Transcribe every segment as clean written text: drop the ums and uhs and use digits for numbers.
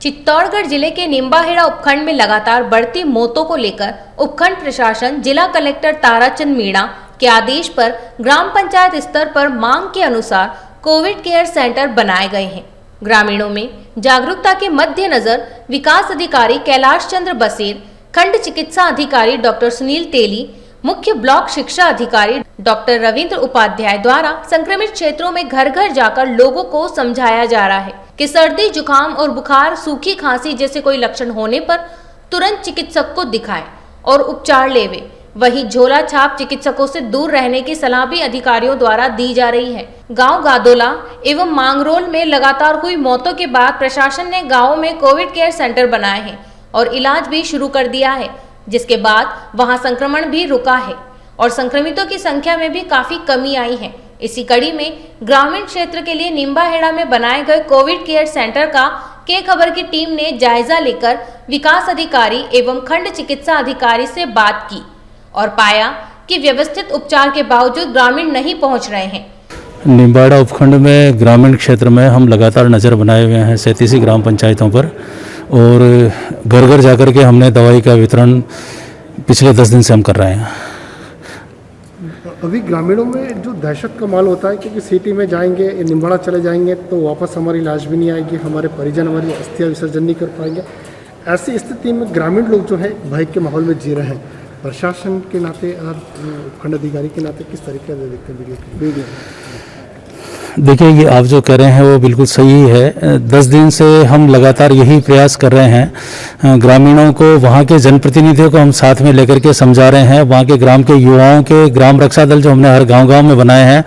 चित्तौड़गढ़ जिले के निम्बाहेड़ा उपखंड में लगातार बढ़ती मौतों को लेकर उपखंड प्रशासन जिला कलेक्टर ताराचंद मीणा के आदेश पर ग्राम पंचायत स्तर पर मांग के अनुसार कोविड केयर सेंटर बनाए गए हैं। ग्रामीणों में जागरूकता के मद्देनजर विकास अधिकारी कैलाश चंद्र बसेर, खंड चिकित्सा अधिकारी डॉक्टर सुनील तेली, मुख्य ब्लॉक शिक्षा अधिकारी डॉक्टर रविंद्र उपाध्याय द्वारा संक्रमित क्षेत्रों में घर घर जाकर लोगों को समझाया जा रहा है कि सर्दी, जुकाम और बुखार, सूखी खांसी जैसे कोई लक्षण होने पर तुरंत चिकित्सक को दिखाएं और उपचार लेवे। वहीं झोला छाप चिकित्सकों से दूर रहने की सलाह भी अधिकारियों द्वारा दी जा रही है। गांव गादोला एवं मांगरोल में लगातार हुई मौतों के बाद प्रशासन ने गाँव में कोविड केयर सेंटर बनाए हैं और इलाज भी शुरू कर दिया है, जिसके बाद वहां संक्रमण भी रुका है और संक्रमितों की संख्या में भी काफी कमी आई है। इसी कड़ी में ग्रामीण क्षेत्र के लिए निम्बाहेड़ा में बनाए गए कोविड केयर सेंटर का के खबर की टीम ने जायजा लेकर विकास अधिकारी एवं खंड चिकित्सा अधिकारी से बात की और पाया कि व्यवस्थित उपचार के बावजूद ग्रामीण नहीं पहुंच रहे हैं। निम्बाहेड़ा उपखंड में ग्रामीण क्षेत्र में हम लगातार नज़र बनाए हुए हैं 37 ग्राम पंचायतों पर और घर घर जाकर के हमने दवाई का वितरण पिछले 10 दिन से हम कर रहे हैं। अभी ग्रामीणों में जो दहशत का माहौल होता है क्योंकि सिटी में जाएंगे, निम्बाहेड़ा चले जाएंगे तो वापस हमारी लाश भी नहीं आएगी, हमारे परिजन हमारी अस्थियां विसर्जन नहीं कर पाएंगे। ऐसी स्थिति में ग्रामीण लोग जो है भय के माहौल में जी रहे हैं। प्रशासन के नाते और खंड अधिकारी के नाते किस तरीके से देखते हैं वीडियो? देखिए, ये आप जो कह रहे हैं वो बिल्कुल सही है। 10 दिन से हम लगातार यही प्रयास कर रहे हैं। ग्रामीणों को, वहाँ के जनप्रतिनिधियों को हम साथ में लेकर के समझा रहे हैं। वहाँ के ग्राम के युवाओं के ग्राम रक्षा दल जो हमने हर गांव-गांव में बनाए हैं,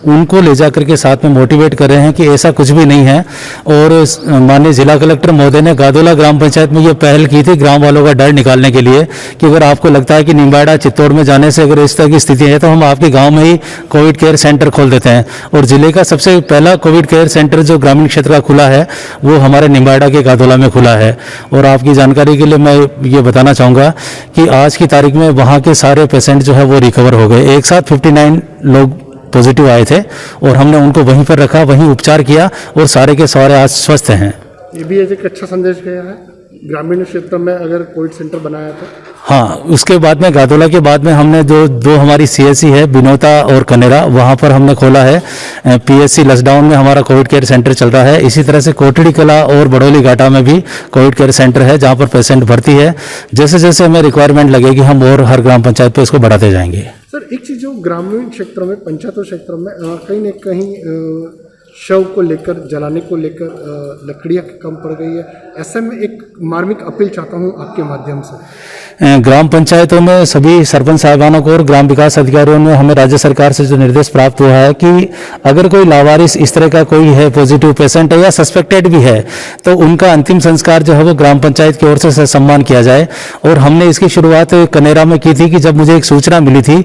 उनको ले जा करके साथ में मोटिवेट कर रहे हैं कि ऐसा कुछ भी नहीं है। और माननीय जिला कलेक्टर महोदय ने गादोला ग्राम पंचायत में ये पहल की थी ग्राम वालों का डर निकालने के लिए कि अगर आपको लगता है कि निम्बाहेड़ा चित्तौड़ में जाने से अगर इस तरह की स्थिति है तो हम आपके गाँव में ही कोविड केयर सेंटर खोल देते हैं। और जिले का सबसे पहला कोविड केयर सेंटर जो ग्रामीण क्षेत्र का खुला है वो हमारे निम्बाहेड़ा के गादोला में खुला है। और आपकी जानकारी के लिए मैं ये बताना चाहूँगा कि आज की तारीख में वहाँ के सारे पेशेंट जो है वो रिकवर हो गए। एक साथ 59 लोग पॉजिटिव आए थे और हमने उनको वहीं पर रखा, वहीं उपचार किया और सारे के सारे आज स्वस्थ हैं। ये भी एक अच्छा संदेश गया है ग्रामीण क्षेत्र में अगर कोविड सेंटर बनाया तो। हाँ, उसके बाद में गादोला के बाद में हमने दो हमारी सीएससी है बिनोता और कनेरा, वहाँ पर हमने खोला है। पीएससी लसडाउन में हमारा कोविड केयर सेंटर चल रहा है। इसी तरह से कोटड़ी कला और बड़ौली घाटा में भी कोविड केयर सेंटर है जहाँ पर पेशेंट भर्ती है। जैसे जैसे हमें रिक्वायरमेंट लगेगी हम और हर ग्राम पंचायत पे इसको बढ़ाते जाएंगे। सर, एक चीज़ जो ग्रामीण क्षेत्रों में, पंचायतों क्षेत्रों में कहीं न कहीं शव को लेकर, जलाने को लेकर लकड़ियाँ कम पड़ गई है। ऐसे में एक मार्मिक अपील चाहता हूँ आपके माध्यम से। ग्राम पंचायतों में सभी सरपंच साहिबानों को और ग्राम विकास अधिकारियों ने हमें राज्य सरकार से जो निर्देश प्राप्त हुआ है कि अगर कोई लावारिस इस तरह का कोई है, पॉजिटिव पेशेंट है या सस्पेक्टेड भी है, तो उनका अंतिम संस्कार जो है वो ग्राम पंचायत की ओर से सम्मान किया जाए। और हमने इसकी शुरुआत कनेरा में की थी कि जब मुझे एक सूचना मिली थी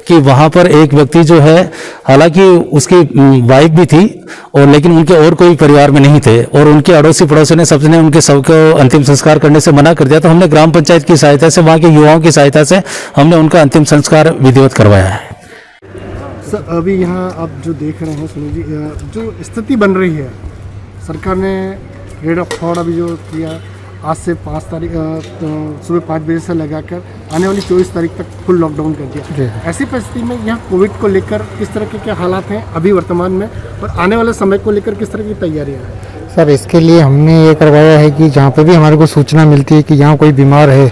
कि वहाँ पर एक व्यक्ति जो है, हालांकि उसकी वाइफ भी थी और लेकिन उनके और कोई परिवार में नहीं थे और उनके अड़ोसी पड़ोसी ने सबने उनके शव को अंतिम संस्कार करने से मना कर दिया, तो हमने ग्राम पंचायत की सहायता से, वहाँ के युवाओं की सहायता से हमने उनका अंतिम संस्कार विधिवत करवाया है। सर, अभी यहाँ आप जो देख रहे हैं सुनील जी, जो स्थिति बन रही है, सरकार ने रेट ऑफ थॉट अभी जो किया, आज से 5 तारीख सुबह 5 बजे से लगाकर आने वाली 24 तारीख तक फुल लॉकडाउन कर दिया। ऐसी परिस्थिति में यहाँ कोविड को लेकर किस तरह के हालात हैं अभी वर्तमान में और आने वाले समय को लेकर किस तरह की तैयारियाँ हैं? सर, इसके लिए हमने ये करवाया है कि जहाँ पे भी हमारे को सूचना मिलती है कि यहाँ कोई बीमार है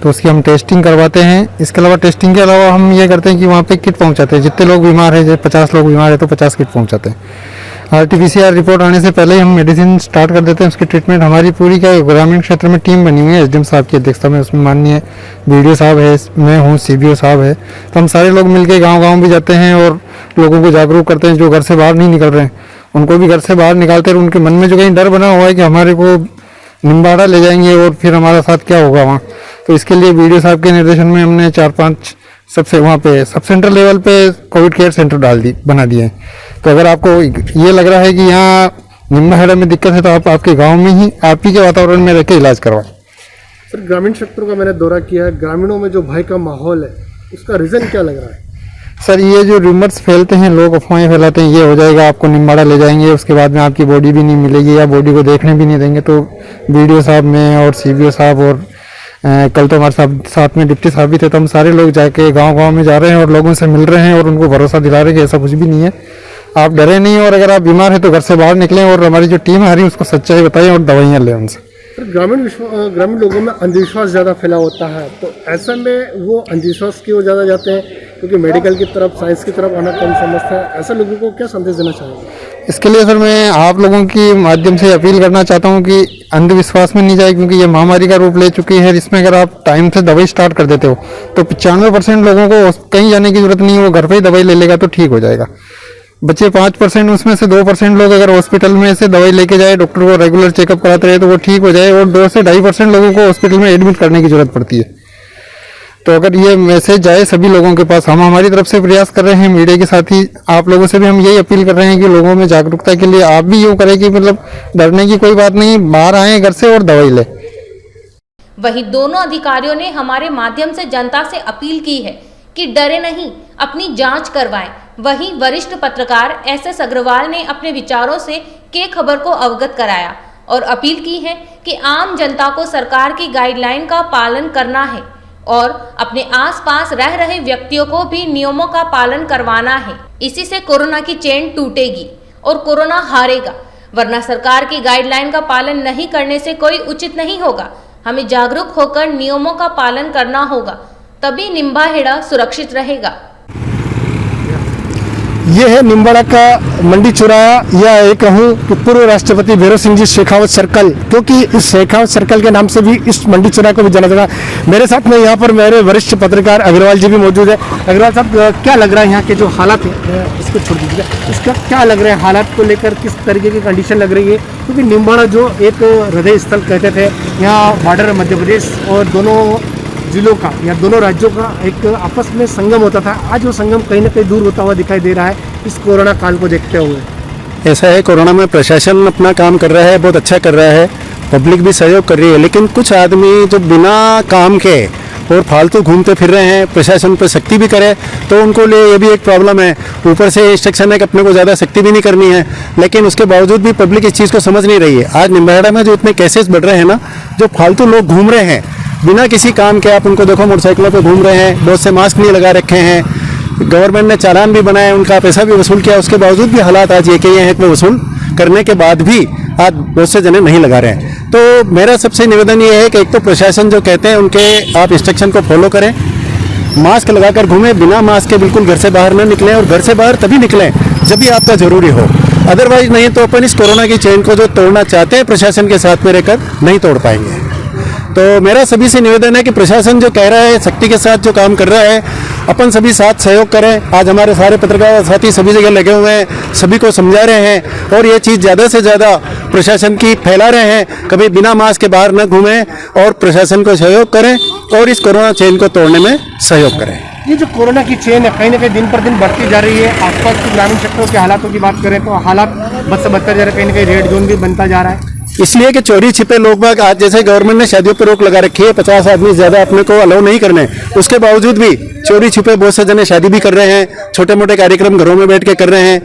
तो उसकी हम टेस्टिंग करवाते हैं। इसके अलावा टेस्टिंग के अलावा हम ये करते हैं कि वहाँ पे किट पहुँचाते हैं। जितने लोग बीमार है, जैसे 50 लोग बीमार है तो 50 किट पहुँचाते हैं। RT-PCR रिपोर्ट आने से पहले ही हम मेडिसिन स्टार्ट कर देते हैं। उसकी ट्रीटमेंट हमारी पूरी क्या ग्रामीण क्षेत्र में टीम बनी हुई है SDM साहब की अध्यक्षता में। उसमें माननीय BDO साहब है, मैं हूँ, CBO साहब है। तो हम सारे लोग मिलकर गाँव-गाँव भी जाते हैं और लोगों को जागरूक करते हैं। जो घर से बाहर नहीं निकल रहे हैं उनको भी घर से बाहर निकालते हैं। उनके मन में जो कहीं डर बना हुआ है कि हमारे को निम्बाहेड़ा ले जाएंगे और फिर हमारा साथ क्या होगा वहाँ, तो इसके लिए BDO साहब के निर्देशन में हमने 4-5 सबसे वहाँ पे सब सेंटर लेवल पे कोविड केयर सेंटर बना दिए हैं। तो अगर आपको ये लग रहा है कि यहाँ निम्बाहेड़ा में दिक्कत है तो आप आपके गांव में ही, आप ही के वातावरण में रह के इलाज करवाएं। सर, ग्रामीण क्षेत्रों का मैंने दौरा किया है, ग्रामीणों में जो भय का माहौल है उसका रीज़न क्या लग रहा है? सर ये जो रूमर्स फैलते हैं, लोग अफवाहें फैलाते हैं, ये हो जाएगा, आपको निम्बाड़ा ले जाएंगे, उसके बाद में आपकी बॉडी भी नहीं मिलेगी या बॉडी को देखने भी नहीं देंगे, तो बीडीओ साहब में और सीबीओ साहब और कल तो हमारे साथ में डिप्टी साहब भी थे, तो हम सारे लोग जाके गांव-गांव में जा रहे हैं और लोगों से मिल रहे हैं और उनको भरोसा दिला रहे हैं कि ऐसा कुछ भी नहीं है, आप डरे नहीं, और अगर आप बीमार हैं तो घर से बाहर निकलें और हमारी जो टीम आ रही है उसको सच्चाई बताएं और दवाइयाँ लें उनसे। ग्रामीण लोगों में अंधविश्वास ज़्यादा फैला होता है, तो ऐसे में वो अंधविश्वास क्यों ज़्यादा जाते हैं? क्योंकि मेडिकल की तरफ, साइंस की तरफ आना कम समझता है। ऐसे लोगों को क्या संदेश देना चाहेंगे? इसके लिए सर मैं आप लोगों की माध्यम से अपील करना चाहता हूं कि अंधविश्वास में नहीं जाए, क्योंकि ये महामारी का रूप ले चुकी है। इसमें अगर आप टाइम से दवाई स्टार्ट कर देते हो तो 95% लोगों को कहीं जाने की जरूरत नहीं है, वो घर पे ही दवाई ले लेगा तो ठीक हो जाएगा। बच्चे 5%, उसमें से 2% लोग अगर हॉस्पिटल में से दवाई लेके जाए, डॉक्टर को रेगुलर चेकअप कराते रहे तो वो ठीक हो जाए, और 2 से 2.5% लोगों को हॉस्पिटल में एडमिट करने की जरूरत पड़ती है। तो अगर ये मैसेज जाए सभी लोगों के पास, हम हमारी तरफ से प्रयास कर रहे हैं, मीडिया के साथ ही आप लोगों से भी हम यही अपील कर रहे हैं कि लोगों में जागरूकता के लिए आप भी यूँ करें कि मतलब डरने की कोई बात नहीं, बाहर आए घर से और दवाई लें। वहीं दोनों अधिकारियों ने हमारे माध्यम से जनता से अपील की है कि डरे नहीं, अपनी जांच करवाएं। वहीं वरिष्ठ पत्रकार एस.एस. अग्रवाल ने अपने विचारों से के खबर को अवगत कराया और अपील की है कि आम जनता को सरकार की गाइडलाइन का पालन करना है और अपने आसपास रह रहे व्यक्तियों को भी नियमों का पालन करवाना है। इसी से कोरोना की चेन टूटेगी और कोरोना हारेगा, वरना सरकार की गाइडलाइन का पालन नहीं करने से कोई उचित नहीं होगा। हमें जागरूक होकर नियमों का पालन करना होगा, तभी निम्बाहेड़ा सुरक्षित रहेगा। ये है निम्बाड़ा का मंडी चौराहा, या एक कहूँ कि पूर्व राष्ट्रपति भैरव सिंह जी शेखावत सर्कल, क्योंकि इस शेखावत सर्कल के नाम से भी इस मंडी चौराहे को भी जाना जाता है। मेरे साथ में यहाँ पर मेरे वरिष्ठ पत्रकार अग्रवाल जी भी मौजूद है। अग्रवाल साहब, क्या लग रहा है यहाँ के जो हालात है, इसको छोड़ दीजिए, इसका क्या लग रहा है, हालात को लेकर किस तरीके की कंडीशन लग रही है? क्योंकि निम्बाड़ा जो एक हृदय स्थल कहते थे, यहाँ बॉर्डर मध्य प्रदेश और दोनों जिलों का या दोनों राज्यों का एक आपस में संगम होता था, आज वो संगम कहीं ना कहीं दूर होता हुआ दिखाई दे रहा है इस कोरोना काल को देखते हुए। ऐसा है, कोरोना में प्रशासन अपना काम कर रहा है, बहुत अच्छा कर रहा है, पब्लिक भी सहयोग कर रही है, लेकिन कुछ आदमी जो बिना काम के और फालतू घूमते फिर रहे हैं, प्रशासन पर सख्ती भी करे तो उनको लिए ये भी एक प्रॉब्लम है। ऊपर से इंस्ट्रक्शन है कि अपने को ज़्यादा सख्ती भी नहीं करनी है, लेकिन उसके बावजूद भी पब्लिक इस चीज़ को समझ नहीं रही है। आज निम्बाहेड़ा में जो इतने केसेस बढ़ रहे हैं ना, जो फालतू लोग घूम रहे हैं बिना किसी काम के, आप उनको देखो मोटरसाइकिलों पे घूम रहे हैं, बहुत से मास्क नहीं लगा रखे हैं, गवर्नमेंट ने चालान भी बनाए, उनका पैसा भी वसूल किया, उसके बावजूद भी हालात आज ये कि हैं कि वसूल करने के बाद भी आज बहुत से जने नहीं लगा रहे हैं। तो मेरा सबसे निवेदन ये है कि एक तो प्रशासन जो कहते हैं उनके आप इंस्ट्रक्शन को फॉलो करें, मास्क लगाकर घूमें, बिना मास्क के बिल्कुल घर से बाहर न निकलें, और घर से बाहर तभी निकलें जब भी आपका ज़रूरी हो, अदरवाइज नहीं तो अपन इस कोरोना की चेन को जो तोड़ना चाहते हैं प्रशासन के साथ में रहकर नहीं तोड़ पाएंगे। तो मेरा सभी से निवेदन है कि प्रशासन जो कह रहा है, सख्ती के साथ जो काम कर रहा है, अपन सभी साथ सहयोग करें। आज हमारे सारे पत्रकार साथी सभी जगह लगे हुए हैं, सभी को समझा रहे हैं और ये चीज़ ज़्यादा से ज़्यादा प्रशासन की फैला रहे हैं। कभी बिना मास्क के बाहर न घूमें और प्रशासन को सहयोग करें और इस कोरोना चेन को तोड़ने में सहयोग करें। ये जो कोरोना की चेन है कहीं ना कहीं दिन पर दिन बढ़ती जा रही है। आसपास के ग्रामीण क्षेत्रों के हालातों की बात करें तो हालात बद से बदतर जा रहे हैं, कहीं ना कहीं रेड जोन भी बनता जा रहा है। इसलिए कि चोरी छिपे लोग बाग, आज जैसे गवर्नमेंट ने शादियों पर रोक लगा रखी है, 50 आदमी ज़्यादा अपने को अलाउ नहीं करने, उसके बावजूद भी चोरी छिपे बहुत से जने शादी भी कर रहे हैं, छोटे मोटे कार्यक्रम घरों में बैठ के कर रहे हैं।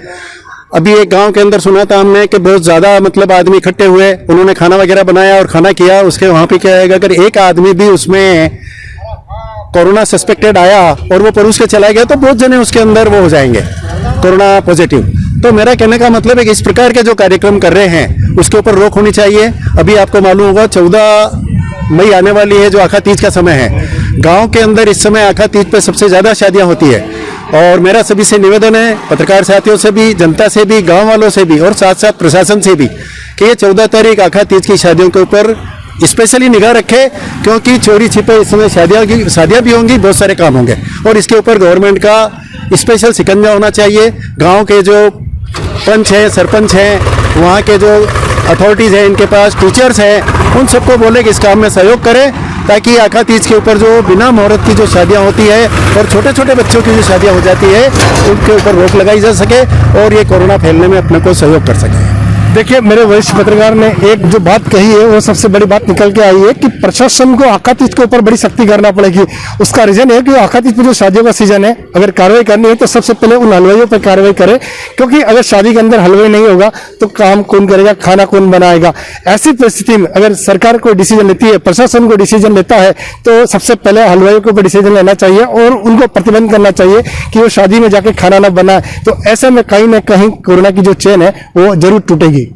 अभी एक गांव के अंदर सुना था हमने कि बहुत ज़्यादा मतलब आदमी इकट्ठे हुए, उन्होंने खाना वगैरह बनाया और खाना किया, उसके वहाँ पे क्या आएगा, अगर एक आदमी भी उसमें कोरोना सस्पेक्टेड आया और वो परोस के चला गया तो बहुत जने उसके अंदर वो हो जाएंगे कोरोना पॉजिटिव। तो मेरा कहने का मतलब है कि इस प्रकार के जो कार्यक्रम कर रहे हैं उसके ऊपर रोक होनी चाहिए। अभी आपको मालूम होगा 14 मई आने वाली है जो आखा तीज का समय है, गांव के अंदर इस समय आखा तीज पे सबसे ज़्यादा शादियां होती है। और मेरा सभी से निवेदन है, पत्रकार साथियों से भी, जनता से भी, गाँव वालों से भी और साथ साथ प्रशासन से भी, कि ये 14 तारीख आखा तीज की शादियों के ऊपर स्पेशली निगाह रखे, क्योंकि चोरी छिपे इस समय शादियाँ भी होंगी, बहुत सारे काम होंगे और इसके ऊपर गवर्नमेंट का स्पेशल शिकंजा होना चाहिए। गांव के जो पंच हैं, सरपंच हैं, वहाँ के जो अथॉरिटीज़ हैं, इनके पास टीचर्स हैं, उन सबको बोले कि इस काम में सहयोग करें, ताकि आखा तीज के ऊपर जो बिना मुहूर्त की जो शादियाँ होती है और छोटे छोटे बच्चों की जो शादियाँ हो जाती है उनके ऊपर रोक लगाई जा सके और ये कोरोना फैलने में अपने को सहयोग कर सके। देखिए, मेरे वरिष्ठ पत्रकार ने एक जो बात कही है वो सबसे बड़ी बात निकल के आई है कि प्रशासन को आकातीज के ऊपर बड़ी सख्ती करना पड़ेगी। उसका रीजन है कि आकातीज पे जो शादियों का सीजन है, अगर कार्रवाई करनी है तो सबसे पहले उन हलवाइयों पर कार्रवाई करे, क्योंकि अगर शादी के अंदर हलवाई नहीं होगा तो काम कौन करेगा, खाना कौन बनाएगा। ऐसी परिस्थिति में अगर सरकार कोई डिसीजन लेती है, प्रशासन को डिसीजन लेता है, तो सबसे पहले हलवाइयों के ऊपर डिसीजन लेना चाहिए और उनको प्रतिबंध करना चाहिए कि वो शादी में जाके खाना ना बनाए। तो ऐसे में कहीं ना कहीं कोरोना की जो चेन है वो जरूर टूटेगी।